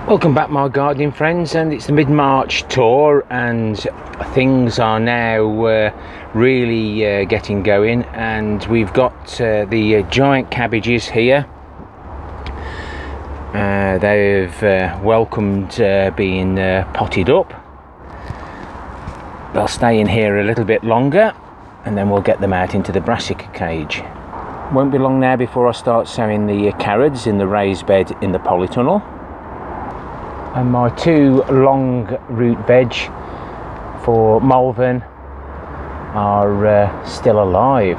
Welcome back, my gardening friends, and it's the mid-March tour and things are now really getting going, and we've got the giant cabbages here. They've welcomed being potted up. They'll stay in here a little bit longer and then we'll get them out into the brassica cage. Won't be long now before I start sowing the carrots in the raised bed in the polytunnel. And my two long root veg for Malvern are still alive,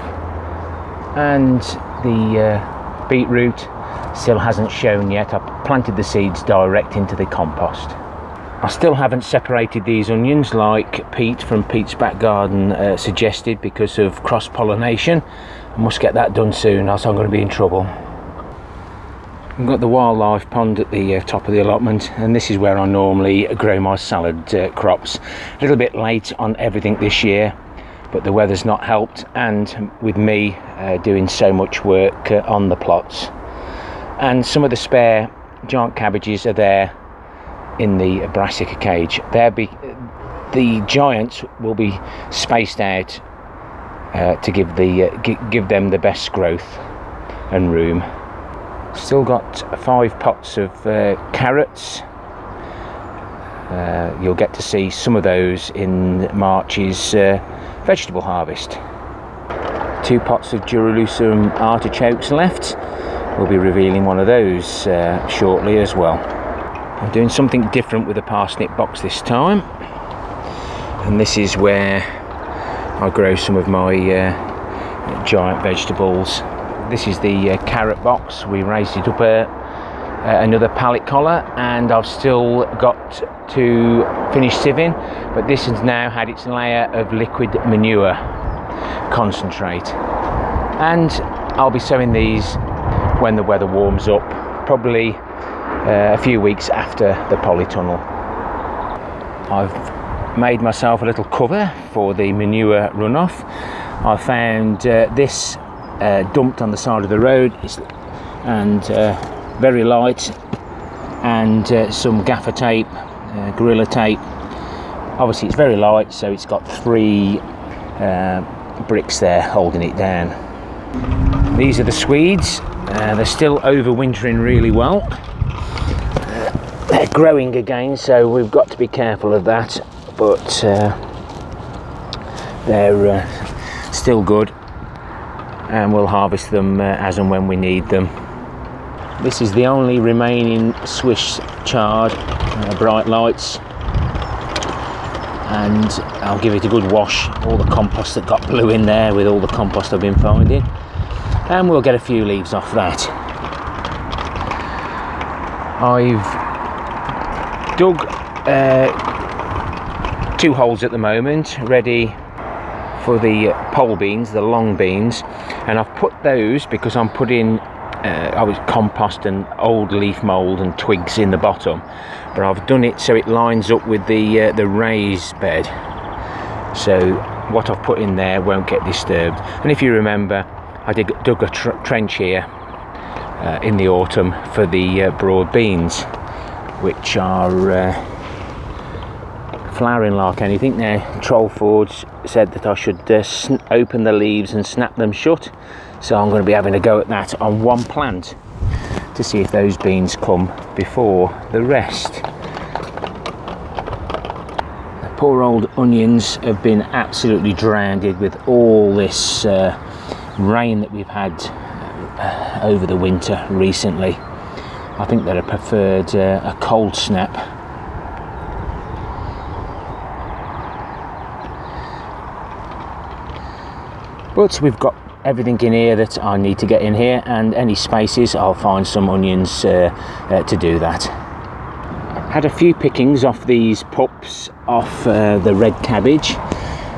and the beetroot still hasn't shown yet. I planted the seeds direct into the compost. I still haven't separated these onions like Pete from Pete's Back Garden suggested because of cross-pollination. I must get that done soon, else I'm going to be in trouble. I've got the wildlife pond at the top of the allotment, and this is where I normally grow my salad crops. A little bit late on everything this year, but the weather's not helped, and with me doing so much work on the plots. And some of the spare giant cabbages are there in the brassica cage. The giants will be spaced out to give them the best growth and room. Still got 5 pots of carrots. You'll get to see some of those in March's vegetable harvest. 2 pots of Duralusum artichokes left. We'll be revealing one of those shortly as well. I'm doing something different with the parsnip box this time, and this is where I grow some of my giant vegetables. This is the carrot box. We raised it up another pallet collar, and I've still got to finish sieving, but this has now had its layer of liquid manure concentrate, and I'll be sowing these when the weather warms up, probably a few weeks after the polytunnel. I've made myself a little cover for the manure runoff. I found this dumped on the side of the road, and very light, and some gaffer tape, gorilla tape. Obviously it's very light, so it's got 3 bricks there holding it down. These are the Swedes. They're still overwintering really well. They're growing again, so we've got to be careful of that, but they're still good, and we'll harvest them as and when we need them. This is the only remaining Swiss chard bright lights, and I'll give it a good wash. All the compost that got blue in there with all the compost I've been finding, and we'll get a few leaves off that. I've dug 2 holes at the moment ready for the pole beans, the long beans, and I've put those because I'm putting compost and old leaf mould and twigs in the bottom, but I've done it so it lines up with the raised bed, so what I've put in there won't get disturbed. And if you remember, I dug a trench here in the autumn for the broad beans, which are flowering like anything now. Trollfords said that I should open the leaves and snap them shut, so I'm going to be having a go at that on one plant to see if those beans come before the rest. The poor old onions have been absolutely drowned with all this rain that we've had over the winter recently. I think they'd have preferred a cold snap. But we've got everything in here that I need to get in here, and any spaces I'll find some onions to do that. Had a few pickings off these pups off the red cabbage,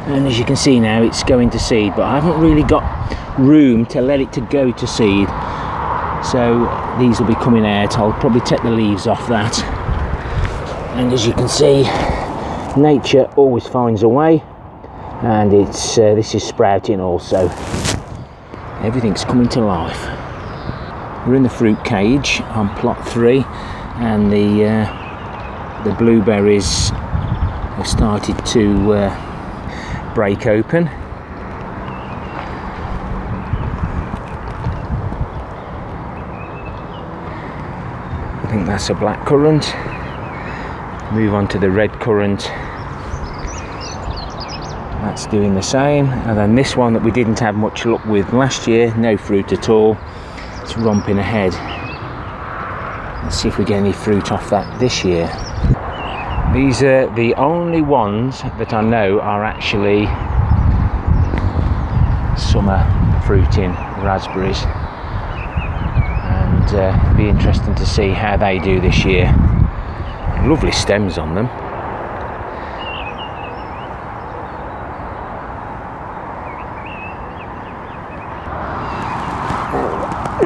and as you can see now it's going to seed, but I haven't really got room to let it to go to seed, so these will be coming out. I'll probably take the leaves off that, and as you can see, nature always finds a way, and it's this is sprouting also. Everything's coming to life. We're in the fruit cage on plot 3, and the blueberries have started to break open. I think that's a black currant. Move on to the red currant. That's doing the same. And then this one that we didn't have much luck with last year, no fruit at all. It's romping ahead. Let's see if we get any fruit off that this year. These are the only ones that I know are actually summer fruiting raspberries. And it'll be interesting to see how they do this year. Lovely stems on them.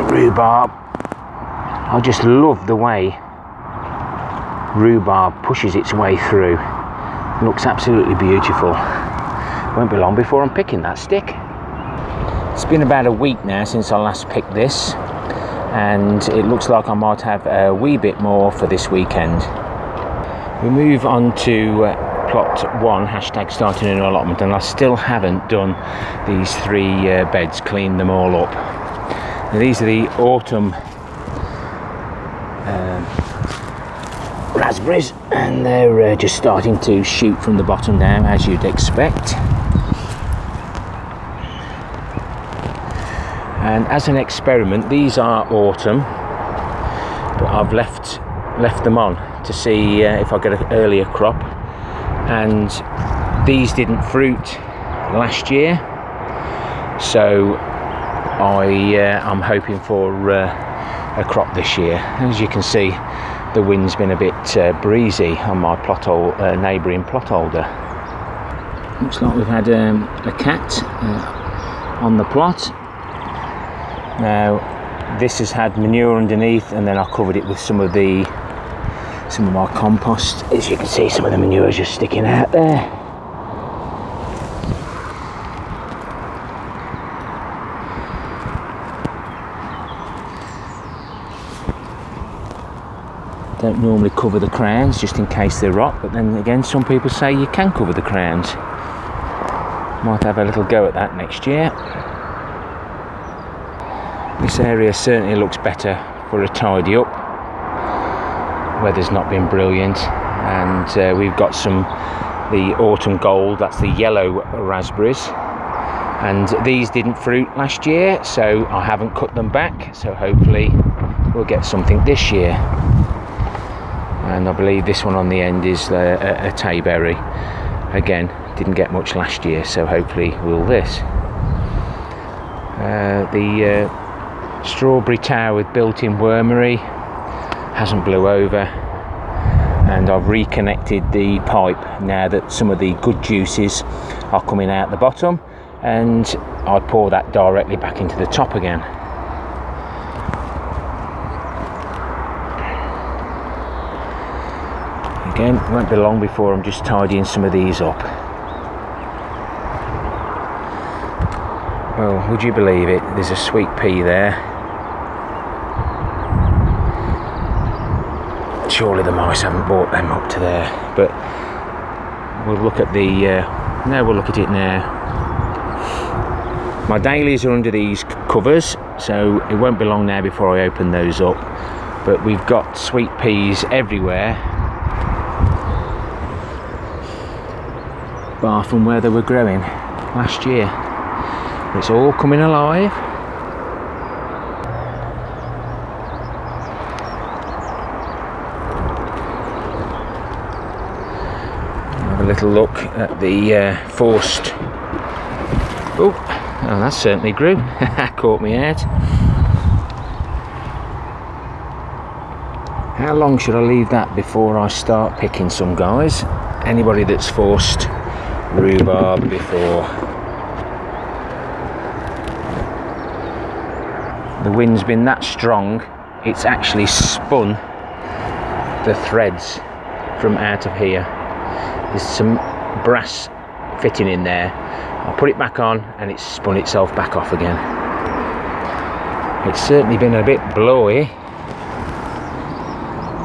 Rhubarb. I just love the way rhubarb pushes its way through. Looks absolutely beautiful. Won't be long before I'm picking that stick. It's been about a week now since I last picked this, and it looks like I might have a wee bit more for this weekend. We move on to plot 1, hashtag starting a new allotment, and I still haven't done these 3 beds, cleaned them all up. Now, these are the autumn raspberries, and they're just starting to shoot from the bottom down, as you'd expect. And as an experiment, these are autumn, but I've left them on to see if I get an earlier crop. And these didn't fruit last year, so I'm hoping for a crop this year. As you can see, the wind's been a bit breezy on my plot hole, neighbouring plot holder. Looks like we've had a cat on the plot. Now this has had manure underneath, and then I covered it with some of my compost. As you can see, some of the manure is just sticking out there. Don't normally cover the crowns just in case they rot, but then again some people say you can cover the crowns. Might have a little go at that next year. This area certainly looks better for a tidy up. Weather's not been brilliant, and we've got the autumn gold, that's the yellow raspberries, and these didn't fruit last year, so I haven't cut them back, so hopefully we'll get something this year. And I believe this one on the end is a tayberry. Again, didn't get much last year, so hopefully we'll this. The strawberry tower with built-in wormery hasn't blew over, and I've reconnected the pipe now that some of the good juices are coming out the bottom, and I pour that directly back into the top again. Again, it won't be long before I'm just tidying some of these up. Well, would you believe it, there's a sweet pea there. Surely the mice haven't brought them up to there, but we'll look at we'll look at it now. My dailies are under these covers, so it won't be long now before I open those up, but we've got sweet peas everywhere, bar from where they were growing last year. It's all coming alive. Have a little look at the forced. Oh, that certainly grew. Caught me out. How long should I leave that before I start picking some, guys? Anybody that's forced rhubarb before. The wind's been that strong, it's actually spun the threads from out of here. There's some brass fitting in there. I'll put it back on and it's spun itself back off again. It's certainly been a bit blowy.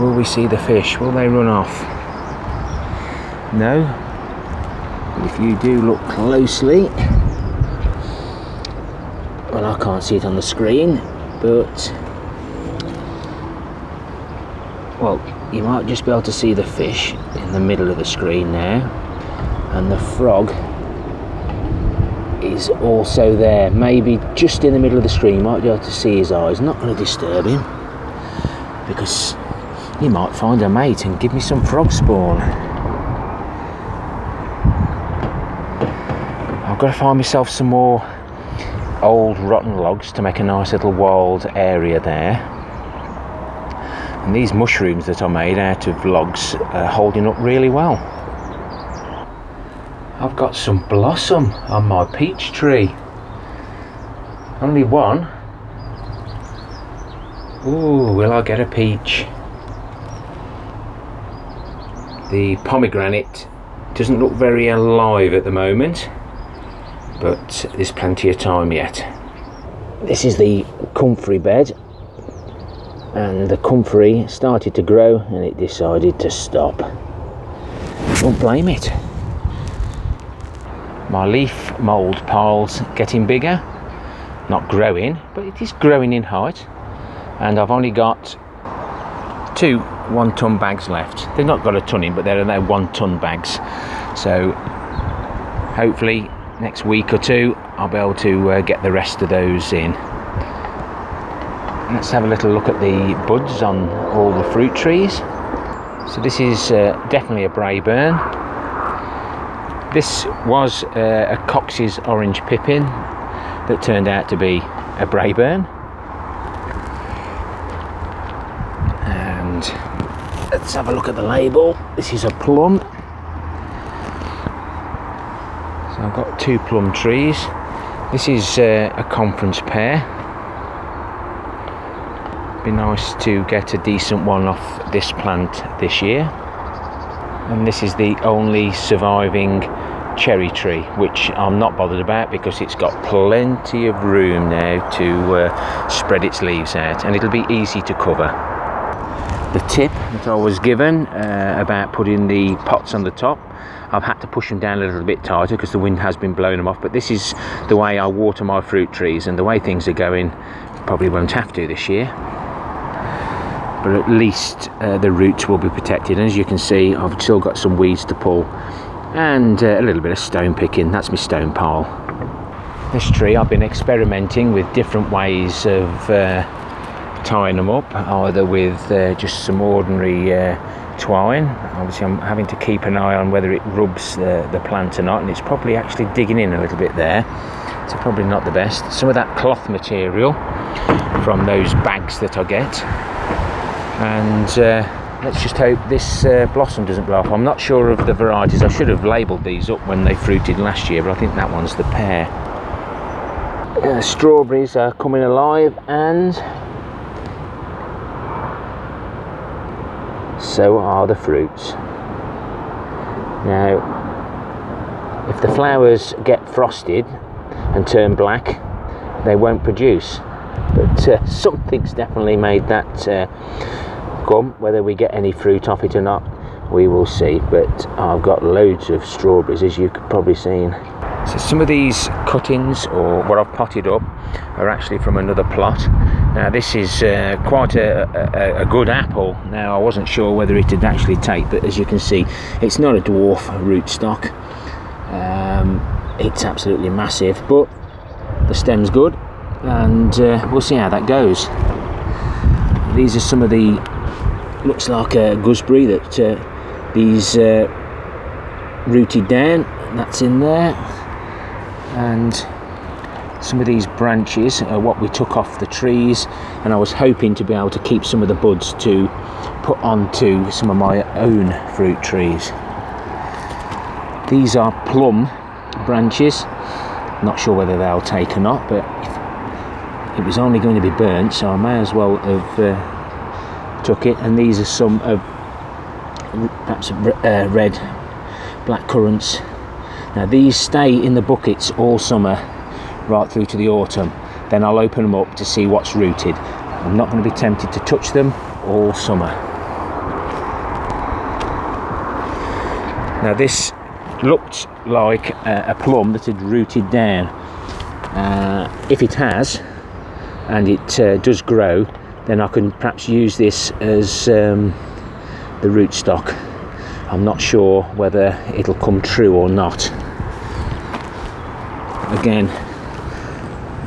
Will we see the fish? Will they run off? No. But if you do look closely, well, I can't see it on the screen, but well, you might just be able to see the fish in the middle of the screen now, and the frog is also there, maybe just in the middle of the screen. You might be able to see his eyes. Not going to disturb him, because he might find a mate and give me some frog spawn. I've got to find myself some more old rotten logs to make a nice little wild area there. And these mushrooms that I made out of logs are holding up really well. I've got some blossom on my peach tree. Only one. Ooh, will I get a peach? The pomegranate doesn't look very alive at the moment, but there's plenty of time yet. This is the comfrey bed, and the comfrey started to grow and it decided to stop. Don't blame it. My leaf mould pile's getting bigger, not growing, but it is growing in height, and I've only got 2 1-ton bags left. They've not got a ton in, but they're 1-ton bags, so hopefully next week or 2 I'll be able to get the rest of those in. Let's have a little look at the buds on all the fruit trees. So this is definitely a Braeburn. This was a Cox's orange pippin that turned out to be a Braeburn. And let's have a look at the label. This is a plum. So I've got 2 plum trees. This is a conference pear. Be nice to get a decent one off this plant this year. And this is the only surviving cherry tree, which I'm not bothered about because it's got plenty of room now to spread its leaves out, and it'll be easy to cover. The tip that I was given about putting the pots on the top, I've had to push them down a little bit tighter because the wind has been blowing them off, but this is the way I water my fruit trees, and the way things are going, probably won't have to this year. But at least the roots will be protected, and as you can see, I've still got some weeds to pull and a little bit of stone picking. That's my stone pile. This tree, I've been experimenting with different ways of tying them up, either with just some ordinary twine. Obviously I'm having to keep an eye on whether it rubs the plant or not, and it's probably actually digging in a little bit there, so probably not the best. Some of that cloth material from those bags that I get, and let's just hope this blossom doesn't blow off. I'm not sure of the varieties. I should have labelled these up when they fruited last year, but I think that one's the pear. Strawberries are coming alive, and so are the fruits. Now, if the flowers get frosted and turn black, they won't produce, but something's definitely made that come. Whether we get any fruit off it or not, we will see. But I've got loads of strawberries, as you could probably seen. So some of these cuttings, or what I've potted up, are actually from another plot. Now this is quite a good apple. Now I wasn't sure whether it would actually take, but as you can see, it's not a dwarf rootstock. It's absolutely massive, but the stem's good, and we'll see how that goes. These are some of the, looks like a gooseberry that these rooted down. That's in there, and some of these branches are what we took off the trees, and I was hoping to be able to keep some of the buds to put onto some of my own fruit trees. These are plum branches. Not sure whether they'll take or not, but it was only going to be burnt, so I may as well have took it. And these are some of perhaps red black currants. Now these stay in the buckets all summer right through to the autumn. Then I'll open them up to see what's rooted. I'm not going to be tempted to touch them all summer. Now this looked like a plum that had rooted down. If it has, and it does grow, then I can perhaps use this as the rootstock. I'm not sure whether it'll come true or not. Again,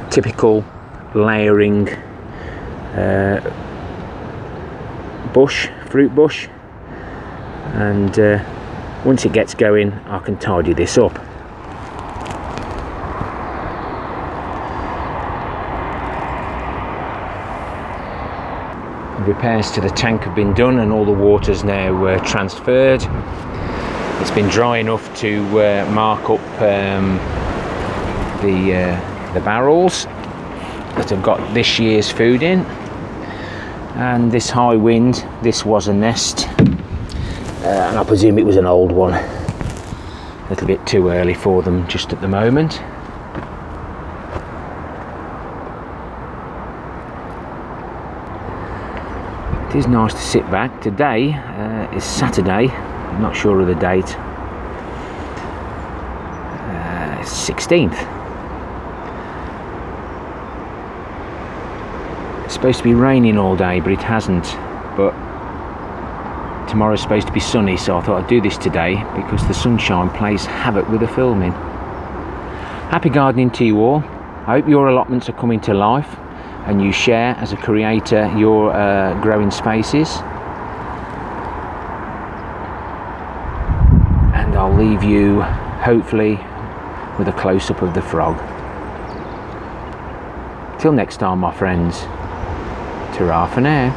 typical layering bush, fruit bush, and once it gets going I can tidy this up. Repairs to the tank have been done and all the water's now transferred. It's been dry enough to mark up the barrels that have got this year's food in. And this high wind, this was a nest, and I presume it was an old one. A little bit too early for them just at the moment. It is nice to sit back. Today is Saturday, I'm not sure of the date, 16th. It's supposed to be raining all day, but it hasn't. But tomorrow's supposed to be sunny, so I thought I'd do this today because the sunshine plays havoc with the filming. Happy gardening to you all. I hope your allotments are coming to life and you share as a creator your growing spaces. And I'll leave you hopefully with a close-up of the frog. Till next time, my friends. Ta-ra for now.